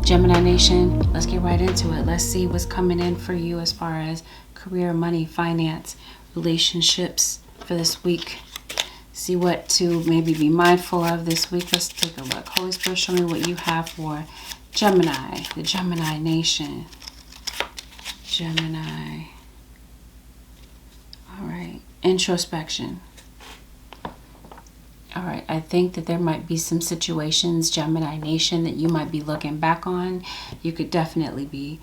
Gemini Nation, let's get right into it. Let's see what's coming in for you as far as career, money, finance, relationships for this week. See what to maybe be mindful of this week. Let's take a look. Holy Spirit, show me what you have for Gemini, the Gemini Nation. Gemini. All right. Introspection. All right, I think that there might be some situations, Gemini Nation, that you might be looking back on. You could definitely be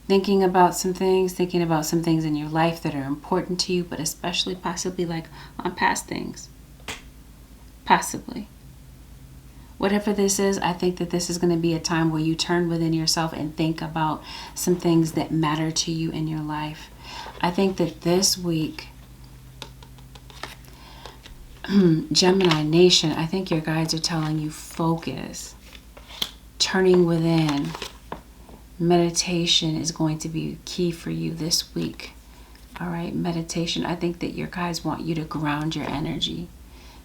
thinking about some things in your life that are important to you, but especially possibly like on past things. Possibly. Whatever this is, I think that this is going to be a time where you turn within yourself and think about some things that matter to you in your life. I think that this week, Gemini Nation, I think your guides are telling you focus, turning within. Meditation is going to be key for you this week. All right, meditation. I think that your guides want you to ground your energy.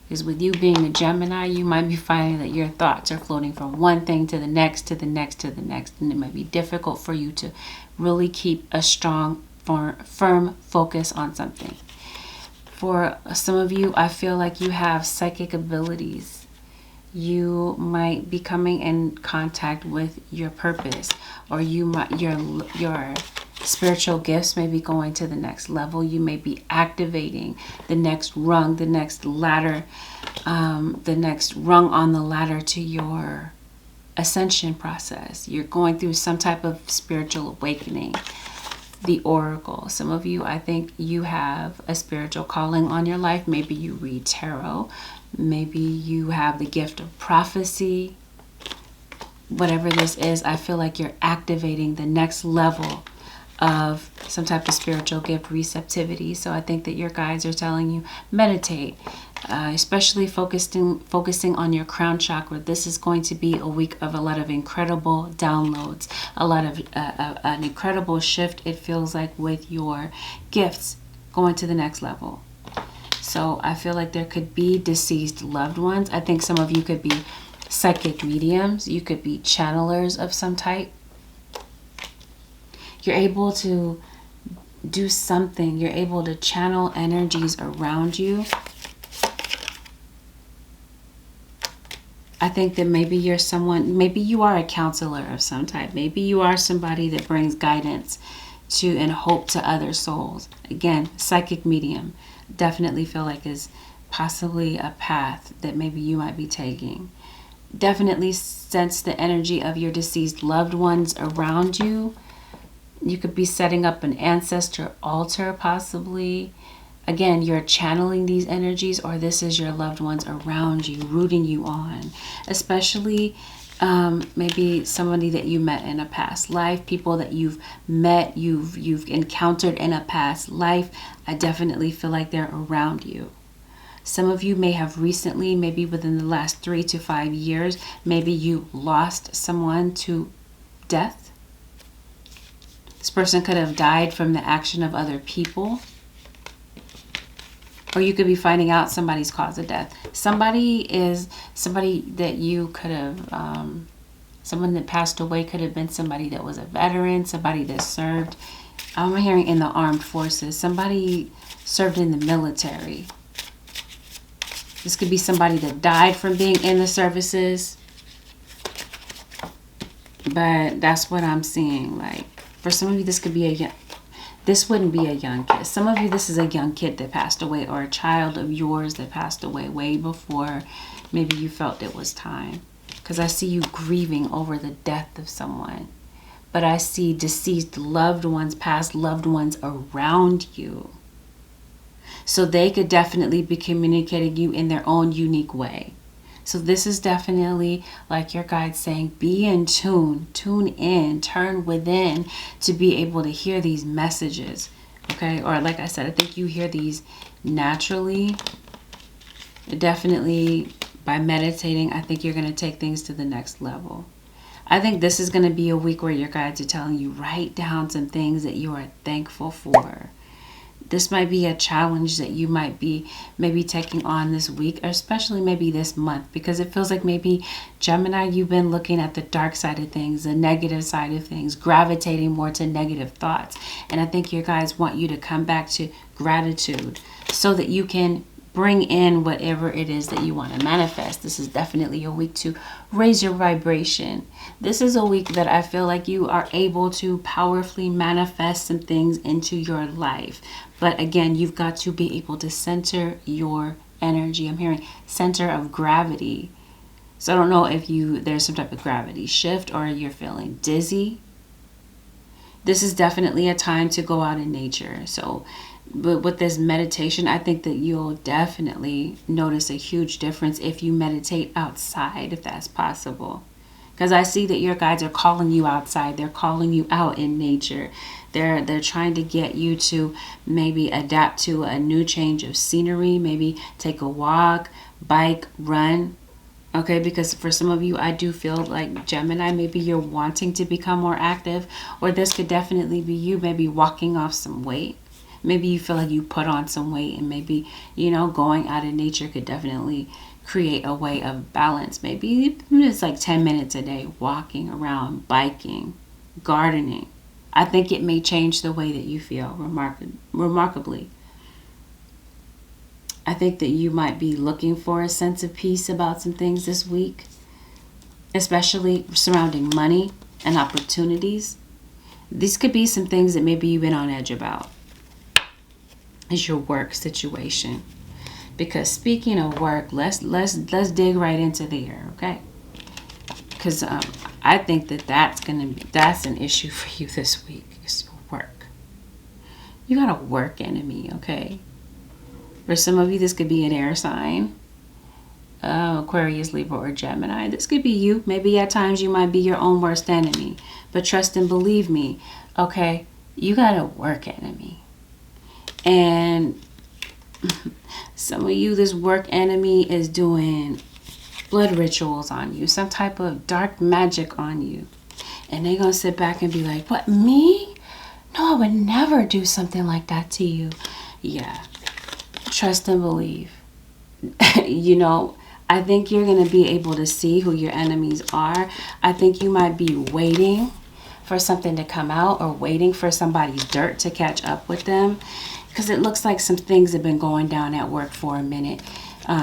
Because with you being a Gemini, you might be finding that your thoughts are floating from one thing to the next, to the next, to the next. And it might be difficult for you to really keep a strong, firm focus on something. For some of you, I feel like you have psychic abilities. You might be coming in contact with your purpose, or your spiritual gifts may be going to the next level. You may be activating the next rung, the next ladder, the next rung on the ladder to your ascension process. You're going through some type of spiritual awakening. The Oracle. Some of you, I think you have a spiritual calling on your life. Maybe you read tarot. Maybe you have the gift of prophecy. Whatever this is, I feel like you're activating the next level of some type of spiritual gift receptivity. So I think that your guides are telling you meditate, especially focusing on your crown chakra. This is going to be a week of a lot of incredible downloads, a lot of an incredible shift, it feels like, with your gifts going to the next level. So I feel like there could be deceased loved ones. I think some of you could be psychic mediums. You could be channelers of some type. You're able to do something. You're able to channel energies around you. I think that maybe you're someone, maybe you are a counselor of some type. Maybe you are somebody that brings guidance to and hope to other souls. Again, psychic medium. Definitely feel like is possibly a path that maybe you might be taking. Definitely sense the energy of your deceased loved ones around you. You could be setting up an ancestor altar, possibly. Again, you're channeling these energies, or this is your loved ones around you, rooting you on. Especially maybe somebody that you met in a past life, people that you've met, you've encountered in a past life. I definitely feel like they're around you. Some of you may have recently, maybe within the last 3 to 5 years, maybe you lost someone to death. This person could have died from the action of other people. Or you could be finding out somebody's cause of death. Somebody that you could have, someone that passed away could have been somebody that was a veteran, somebody that served. I'm hearing in the armed forces. Somebody served in the military. This could be somebody that died from being in the services. But that's what I'm seeing. Like, for some of you, this could be this wouldn't be a young kid. Some of you, this is a young kid that passed away, or a child of yours that passed away way before maybe you felt it was time. Because I see you grieving over the death of someone. But I see deceased loved ones, past loved ones around you. So they could definitely be communicating you in their own unique way. So this is definitely like your guide saying, be in tune in, turn within to be able to hear these messages. Okay. Or like I said, I think you hear these naturally. Definitely by meditating, I think you're going to take things to the next level. I think this is going to be a week where your guides are telling you, write down some things that you are thankful for. This might be a challenge that you might be maybe taking on this week, or especially maybe this month, because it feels like maybe, Gemini, you've been looking at the dark side of things, the negative side of things, gravitating more to negative thoughts. And I think your guys want you to come back to gratitude so that you can bring in whatever it is that you want to manifest. This is definitely a week to raise your vibration. This is a week that I feel like you are able to powerfully manifest some things into your life. But again, you've got to be able to center your energy. I'm hearing center of gravity. So I don't know if there's some type of gravity shift or you're feeling dizzy. This is definitely a time to go out in nature. So but with this meditation, I think that you'll definitely notice a huge difference if you meditate outside, if that's possible. Because I see that your guides are calling you outside. They're calling you out in nature. They're trying to get you to maybe adapt to a new change of scenery, maybe take a walk, bike, run. Okay, because for some of you, I do feel like, Gemini, maybe you're wanting to become more active, or this could definitely be you maybe walking off some weight. Maybe you feel like you put on some weight, and maybe, going out in nature could definitely create a way of balance. Maybe it's like 10 minutes a day, walking around, biking, gardening. I think it may change the way that you feel remarkably. I think that you might be looking for a sense of peace about some things this week, especially surrounding money and opportunities. These could be some things that maybe you've been on edge about. Is your work situation. Because speaking of work, let's dig right into there, okay? Because I think that's an issue for you this week. Is your work. You got a work enemy, okay? For some of you, this could be an air sign, Aquarius, Libra, or Gemini. This could be you. Maybe at times you might be your own worst enemy. But trust and believe me, okay? You got a work enemy. And some of you, this work enemy is doing blood rituals on you, some type of dark magic on you. And they're going to sit back and be like, what, me? No, I would never do something like that to you. Yeah, trust and believe. I think you're going to be able to see who your enemies are. I think you might be waiting for something to come out, or waiting for somebody's dirt to catch up with them. Because it looks like some things have been going down at work for a minute,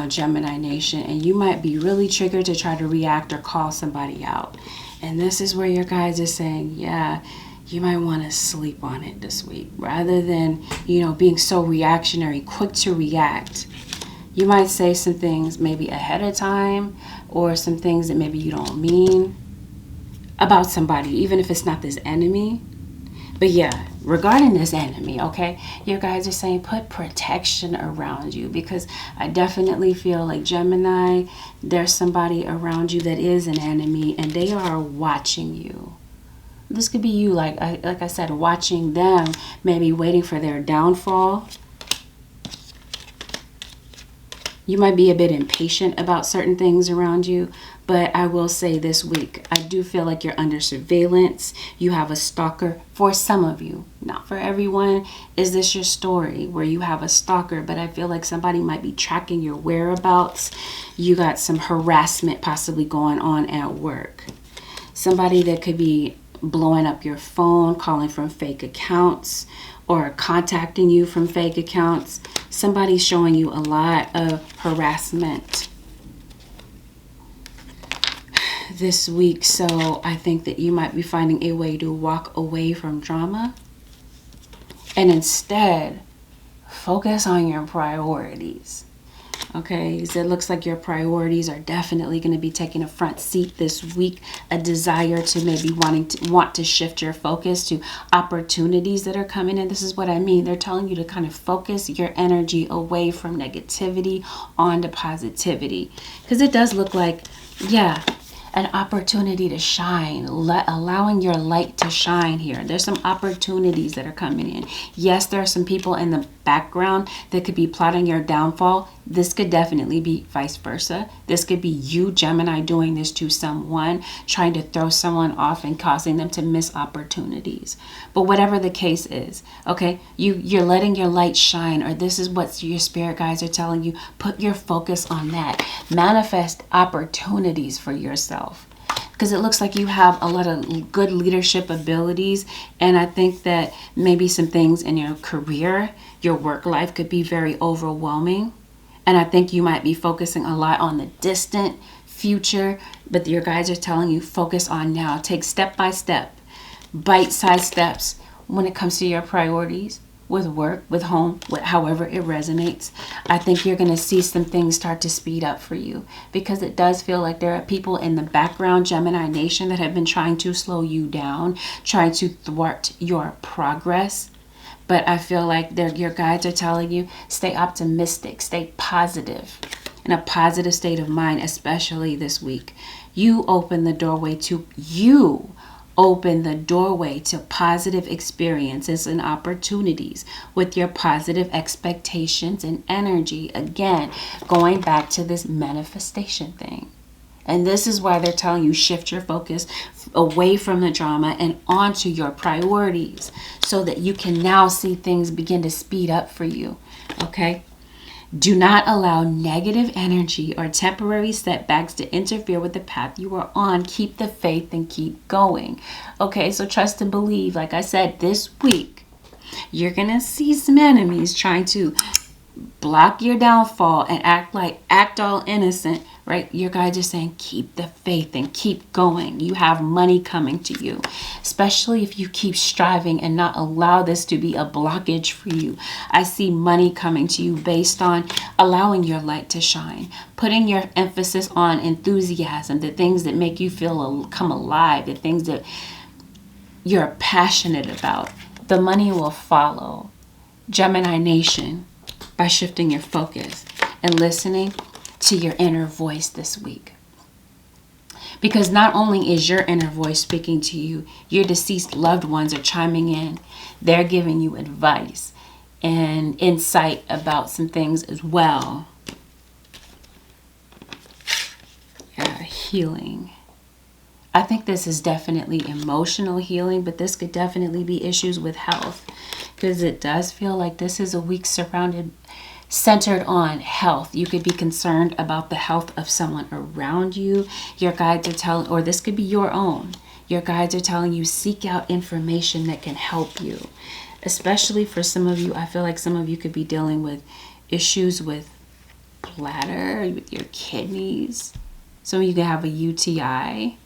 Gemini Nation. And you might be really triggered to try to react or call somebody out. And this is where your guides are saying, yeah, you might want to sleep on it this week. Rather than, being so reactionary, quick to react. You might say some things maybe ahead of time, or some things that maybe you don't mean about somebody, even if it's not this enemy. But yeah, regarding this enemy, okay, your guys are saying put protection around you, because I definitely feel like, Gemini, there's somebody around you that is an enemy, and they are watching you. This could be you, like I said, watching them, maybe waiting for their downfall. You might be a bit impatient about certain things around you, but I will say this week, I do feel like you're under surveillance. You have a stalker. For some of you, not for everyone. Is this your story where you have a stalker? But I feel like somebody might be tracking your whereabouts. You got some harassment possibly going on at work. Somebody that could be blowing up your phone, calling from fake accounts, or contacting you from fake accounts. Somebody's showing you a lot of harassment this week. So I think that you might be finding a way to walk away from drama and instead focus on your priorities. Okay, so it looks like your priorities are definitely going to be taking a front seat this week. A desire to maybe want to shift your focus to opportunities that are coming in. This is what I mean. They're telling you to kind of focus your energy away from negativity onto positivity. Because it does look like, yeah, an opportunity to shine, allowing your light to shine here. There's some opportunities that are coming in. Yes, there are some people in the background that could be plotting your downfall. This could definitely be vice versa. This could be you, Gemini, doing this to someone, trying to throw someone off and causing them to miss opportunities. But whatever the case is, okay, you're letting your light shine, or this is what your spirit guides are telling you. Put your focus on that. Manifest opportunities for yourself. Because it looks like you have a lot of good leadership abilities. And I think that maybe some things in your career, your work life could be very overwhelming. And I think you might be focusing a lot on the distant future. But your guides are telling you focus on now. Take step by step, bite-sized steps when it comes to your priorities. With work, with home, with however it resonates. I think you're going to see some things start to speed up for you, because it does feel like there are people in the background, Gemini Nation, that have been trying to slow you down, trying to thwart your progress. But I feel like your guides are telling you, stay optimistic, stay positive, in a positive state of mind, especially this week. You open the doorway to positive experiences and opportunities with your positive expectations and energy. Again, going back to this manifestation thing. And this is why they're telling you shift your focus away from the drama and onto your priorities, so that you can now see things begin to speed up for you. Okay? Do not allow negative energy or temporary setbacks to interfere with the path you are on. Keep the faith and keep going. Okay, so trust and believe. Like I said, this week, you're going to see some enemies trying to block your downfall and act all innocent, right? Your guides are saying keep the faith and keep going. You have money coming to you, especially if you keep striving and not allow this to be a blockage for you. I see money coming to you based on allowing your light to shine, putting your emphasis on enthusiasm, the things that make you come alive, the things that you're passionate about. The money will follow. Gemini Nation, by shifting your focus and listening to your inner voice this week. Because not only is your inner voice speaking to you, your deceased loved ones are chiming in. They're giving you advice and insight about some things as well. Healing. I think this is definitely emotional healing, but this could definitely be issues with health, because it does feel like this is a week centered on health. You could be concerned about the health of someone around you. Your guides are telling, or this could be your own. Your guides are telling you seek out information that can help you. Especially for some of you, I feel like some of you could be dealing with issues with bladder, with your kidneys. Some of you could have a UTI.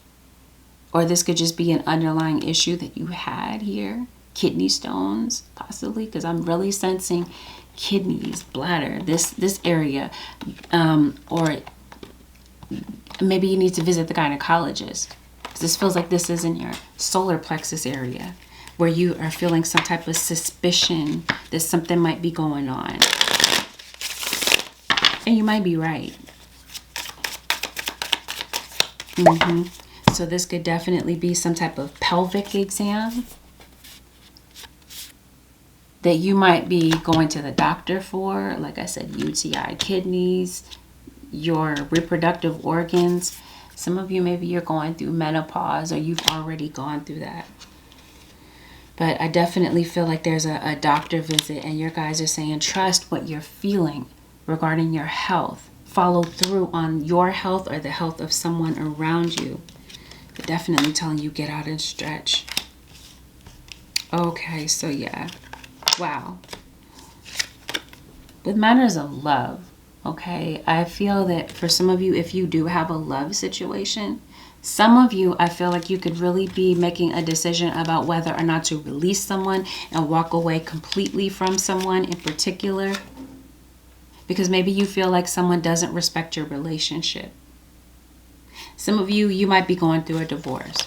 Or this could just be an underlying issue that you had here. Kidney stones, possibly, because I'm really sensing kidneys, bladder, this area. Or maybe you need to visit the gynecologist. This feels like this is in your solar plexus area, where you are feeling some type of suspicion that something might be going on. And you might be right. So this could definitely be some type of pelvic exam that you might be going to the doctor for. Like I said, UTI, kidneys, your reproductive organs. Some of you, maybe you're going through menopause, or you've already gone through that. But I definitely feel like there's a doctor visit, and your guys are saying trust what you're feeling regarding your health. Follow through on your health or the health of someone around you. They're definitely telling you get out and stretch. Okay, so yeah. Wow. With matters of love, okay, I feel that for some of you, if you do have a love situation, some of you, I feel like you could really be making a decision about whether or not to release someone and walk away completely from someone in particular. Because maybe you feel like someone doesn't respect your relationship. Some of you, you might be going through a divorce.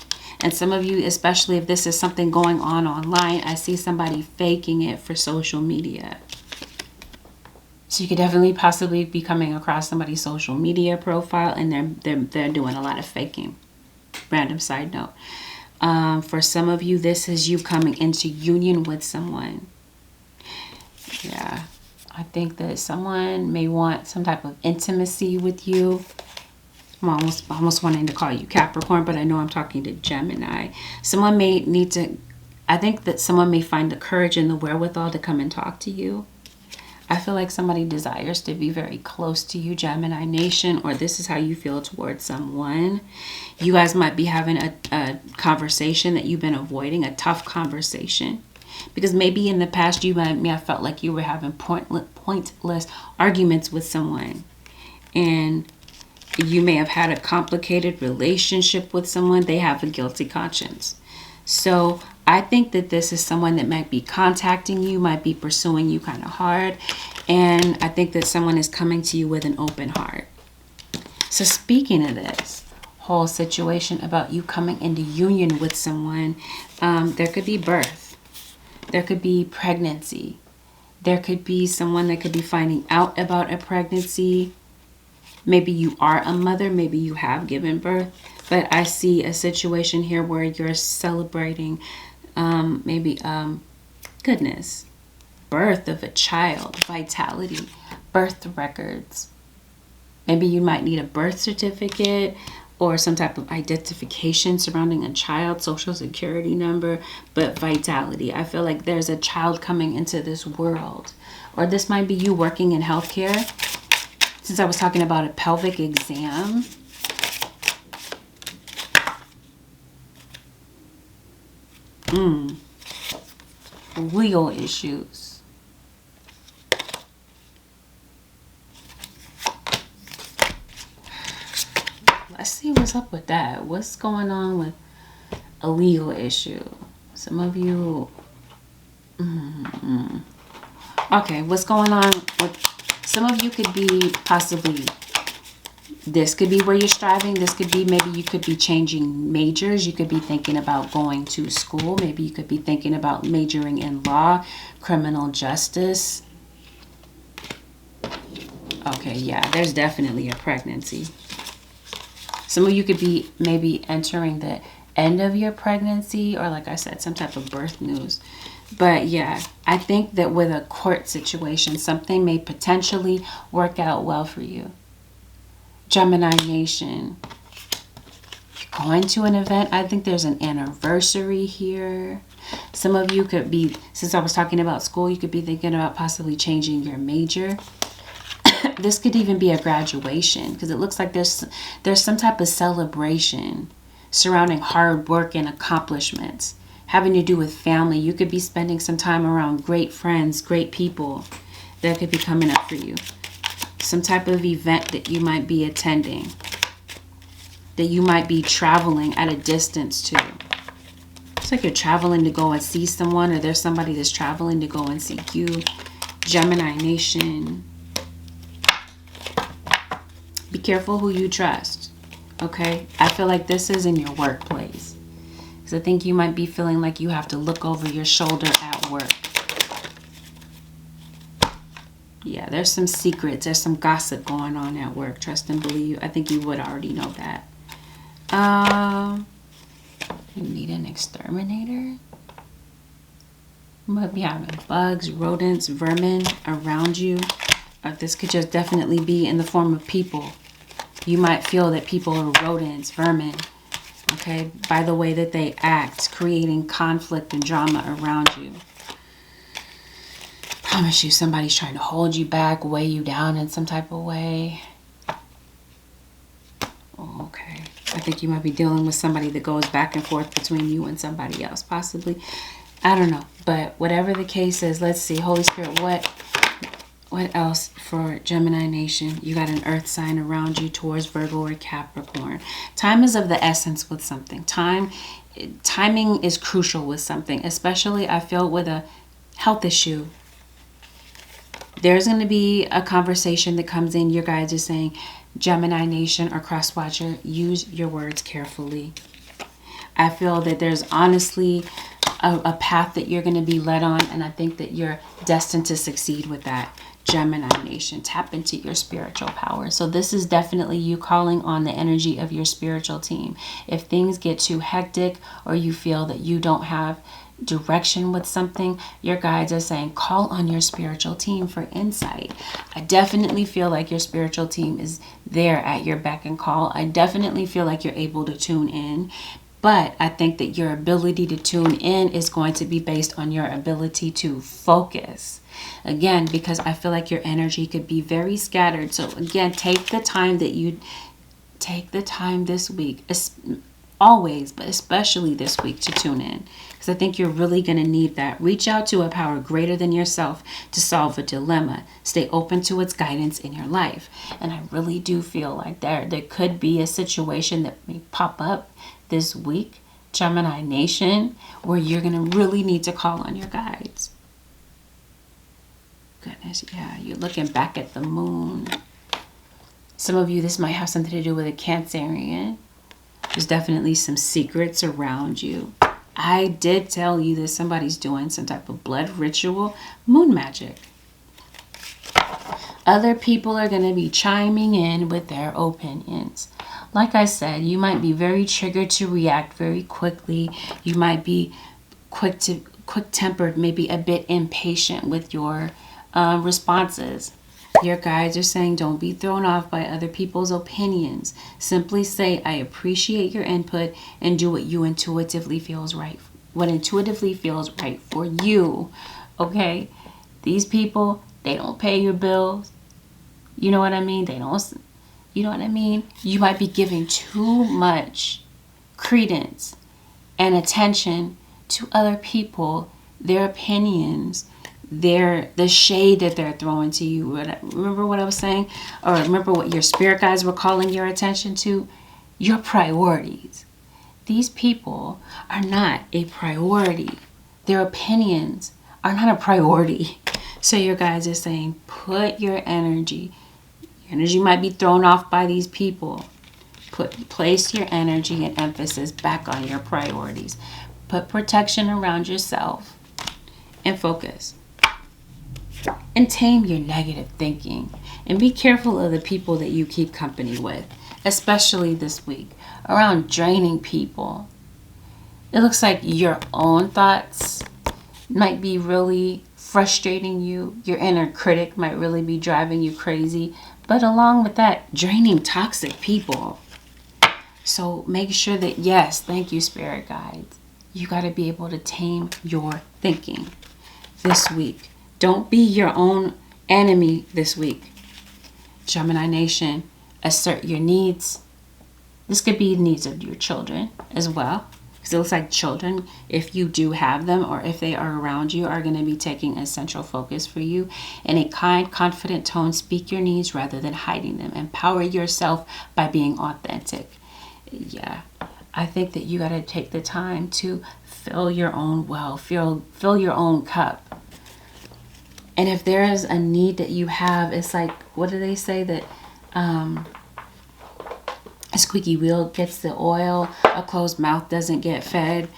And some of you, especially if this is something going on online, I see somebody faking it for social media. So you could definitely possibly be coming across somebody's social media profile, and they're doing a lot of faking. random side note. For some of you, this is you coming into union with someone. Yeah, I think that someone may want some type of intimacy with you. I'm almost wanting to call you Capricorn, but I know I'm talking to Gemini. Someone may need to, I think that someone may find the courage and the wherewithal to come and talk to you. I feel like somebody desires to be very close to you, Gemini Nation, or this is how you feel towards someone. You guys might be having a conversation that you've been avoiding, a tough conversation. Because maybe in the past you may have felt like you were having pointless arguments with someone. And you may have had a complicated relationship with someone. They have a guilty conscience. So I think that this is someone that might be contacting you, might be pursuing you kind of hard. And I think that someone is coming to you with an open heart. So speaking of this whole situation about you coming into union with someone, there could be birth. There could be pregnancy. There could be someone that could be finding out about a pregnancy. Maybe you are a mother. Maybe you have given birth. But I see a situation here where you're celebrating goodness, birth of a child, vitality, birth records. Maybe you might need a birth certificate or some type of identification surrounding a child, social security number, but vitality. I feel like there's a child coming into this world. Or this might be you working in healthcare. Since I was talking about a pelvic exam, legal issues. Let's see what's up with that. What's going on with a legal issue? Some of you... Okay, what's going on with... Some of you could be possibly... This could be where you're striving. This could be maybe you could be changing majors. You could be thinking about going to school. Maybe you could be thinking about majoring in law, criminal justice. Okay, yeah, there's definitely a pregnancy. Some of you could be maybe entering the end of your pregnancy or, like I said, some type of birth news. But yeah, I think that with a court situation, something may potentially work out well for you. Gemini Nation, you're going to an event. I think there's an anniversary here. Some of you could be, since I was talking about school, you could be thinking about possibly changing your major. This could even be a graduation because it looks like there's some type of celebration surrounding hard work and accomplishments having to do with family. You could be spending some time around great friends, great people that could be coming up for you. Some type of event that you might be attending, that you might be traveling at a distance to. It's like you're traveling to go and see someone, or there's somebody that's traveling to go and see you. Gemini Nation. Be careful who you trust, okay? I feel like this is in your workplace. Because I think you might be feeling like you have to look over your shoulder at work. Yeah, there's some secrets. There's some gossip going on at work. Trust and believe. I think you would already know that. You need an exterminator? You might be having bugs, rodents, vermin around you. This could just definitely be in the form of people. You might feel that people are rodents, vermin, okay, by the way that they act, creating conflict and drama around you. Promise you, somebody's trying to hold you back, weigh you down in some type of way. Oh, okay. I think you might be dealing with somebody that goes back and forth between you and somebody else, possibly. I don't know. But whatever the case is, let's see. Holy Spirit, what else for Gemini Nation? You got an earth sign around you towards Virgo or Capricorn. Time is of the essence with something. Timing is crucial with something, especially I feel with a health issue. There's going to be a conversation that comes in. Your guides are saying, Gemini Nation or Cross Watcher, use your words carefully. I feel that there's honestly a path that you're going to be led on, and I think that you're destined to succeed with that. Gemini Nation, tap into your spiritual power. So this is definitely you calling on the energy of your spiritual team. If things get too hectic or you feel that you don't have direction with something, your guides are saying call on your spiritual team for insight. I definitely feel like your spiritual team is there at your beck and call. I definitely feel like you're able to tune in. But I think that your ability to tune in is going to be based on your ability to focus. Again, because I feel like your energy could be very scattered. So again, take the time this week, always, but especially this week, to tune in. Because I think you're really going to need that. Reach out to a power greater than yourself to solve a dilemma. Stay open to its guidance in your life. And I really do feel like there could be a situation that may pop up this week, Gemini Nation, where you're going to really need to call on your guides. Goodness, yeah, you're looking back at the moon. Some of you, this might have something to do with a Cancerian. There's definitely some secrets around you. I did tell you that somebody's doing some type of blood ritual, moon magic. Other people are going to be chiming in with their opinions. Like I said, you might be very triggered to react very quickly. You might be quick-tempered, maybe a bit impatient with your responses. Your guides are saying don't be thrown off by other people's opinions. Simply say, I appreciate your input and do what intuitively feels right for you. Okay? These people, they don't pay your bills. You know what I mean? You know what I mean? You might be giving too much credence and attention to other people, their opinions, the shade that they're throwing to you. Remember what I was saying? Or remember what your spirit guides were calling your attention to? Your priorities. These people are not a priority. Their opinions are not a priority. So your guides are saying, put your energy. Your energy might be thrown off by these people. Place your energy and emphasis back on your priorities. Put protection around yourself and focus. And tame your negative thinking. And be careful of the people that you keep company with, especially this week, around draining people. It looks like your own thoughts might be really frustrating you. Your inner critic might really be driving you crazy. But along with that, draining toxic people. So make sure that, yes, thank you, spirit guides. You got to be able to tame your thinking this week. Don't be your own enemy this week. Gemini Nation, assert your needs. This could be needs of your children as well. Because it looks like children, if you do have them or if they are around you, are going to be taking a central focus for you. In a kind, confident tone, speak your needs rather than hiding them. Empower yourself by being authentic. Yeah, I think that you got to take the time to fill your own well, fill your own cup. And if there is a need that you have, it's like, what do they say that a squeaky wheel gets the oil, a closed mouth doesn't get fed.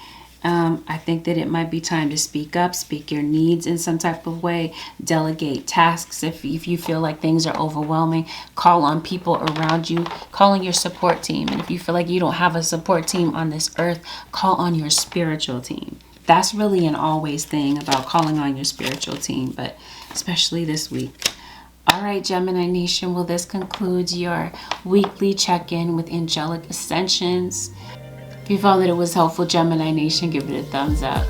I think that it might be time to speak up, speak your needs in some type of way, delegate tasks if you feel like things are overwhelming, call on people around you, call on your support team. And if you feel like you don't have a support team on this earth, call on your spiritual team. That's really an always thing about calling on your spiritual team, but especially this week. All right, Gemini Nation, well, this concludes your weekly check-in with Angelic Ascensions. If you found that it was helpful, Gemini Nation, give it a thumbs up.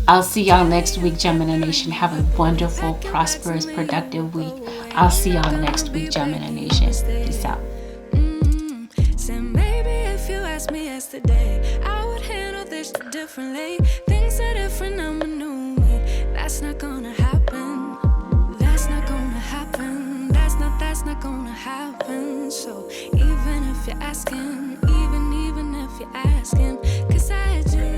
I'll see y'all next week, Gemini Nation. Have a wonderful, prosperous, productive week. I'll see y'all next week, Gemini Nation. Peace out. So maybe if you asked me yesterday, I would handle this differently. Things are different, I'm a new me. That's not gonna happen. That's not gonna happen. That's not gonna happen. So even if you're asking, even if you're asking, 'cause I do.